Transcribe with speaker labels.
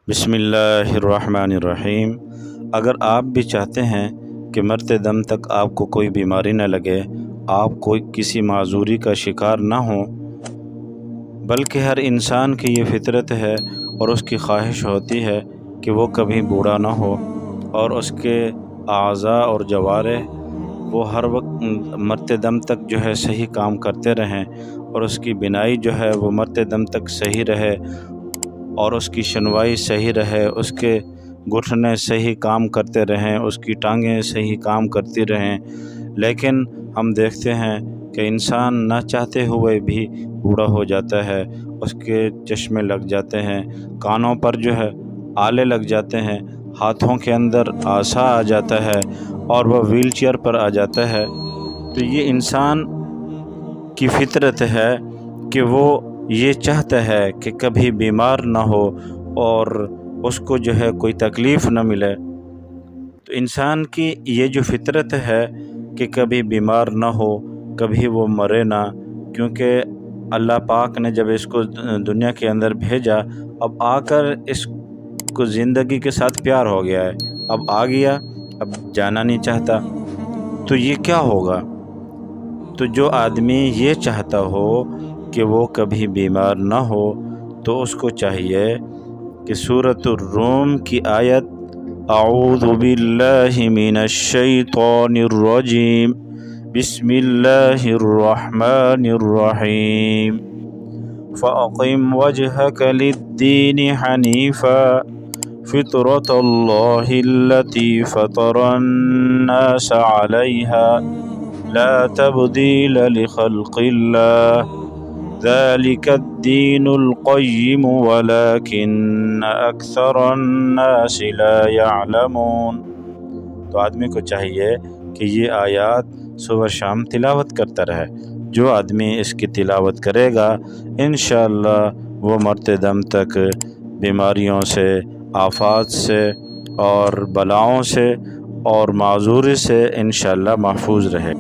Speaker 1: بسم اللہ الرحمن الرحیم۔ اگر آپ بھی چاہتے ہیں کہ مرتے دم تک آپ کو کوئی بیماری نہ لگے، آپ کوئی کسی معذوری کا شکار نہ ہوں، بلکہ ہر انسان کی یہ فطرت ہے اور اس کی خواہش ہوتی ہے کہ وہ کبھی بوڑھا نہ ہو اور اس کے اعضاء اور جوارح وہ ہر وقت مرتے دم تک جو ہے صحیح کام کرتے رہیں، اور اس کی بینائی جو ہے وہ مرتے دم تک صحیح رہے، اور اس کی شنوائی صحیح رہے، اس کے گھٹنے صحیح کام کرتے رہیں، اس کی ٹانگیں صحیح کام کرتی رہیں۔ لیکن ہم دیکھتے ہیں کہ انسان نہ چاہتے ہوئے بھی بوڑھا ہو جاتا ہے، اس کے چشمے لگ جاتے ہیں، کانوں پر جو ہے آلے لگ جاتے ہیں، ہاتھوں کے اندر عصا آ جاتا ہے اور وہ ویل چیئر پر آ جاتا ہے۔ تو یہ انسان کی فطرت ہے کہ وہ یہ چاہتا ہے کہ کبھی بیمار نہ ہو اور اس کو جو ہے کوئی تکلیف نہ ملے۔ تو انسان کی یہ جو فطرت ہے کہ کبھی بیمار نہ ہو، کبھی وہ مرے نہ، کیونکہ اللہ پاک نے جب اس کو دنیا کے اندر بھیجا، اب آ کر اس کو زندگی کے ساتھ پیار ہو گیا ہے، اب آ گیا، اب جانا نہیں چاہتا، تو یہ کیا ہوگا؟ تو جو آدمی یہ چاہتا ہو کہ وہ کبھی بیمار نہ ہو، تو اس کو چاہیے کہ سورۃ الروم کی آیت اعوذ باللہ من الشیطان الرجیم بسم اللہ الرحمن الرحیم فَأَقِمْ وَجْهَكَ لِلدِّينِ حَنِيفًا فِطْرَتَ اللَّهِ الَّتِي فَطَرَ النَّاسَ عَلَيْهَا لا تبديل لخلق الله ذلك الدين القيم ولكن أكثر الناس لا يعلمون۔ تو آدمی کو چاہیے کہ یہ آیات صبح شام تلاوت کرتا رہے۔ جو آدمی اس کی تلاوت کرے گا انشاءاللہ وہ مرتے دم تک بیماریوں سے، آفات سے اور بلاؤں سے اور معذوری سے انشاءاللہ محفوظ رہے۔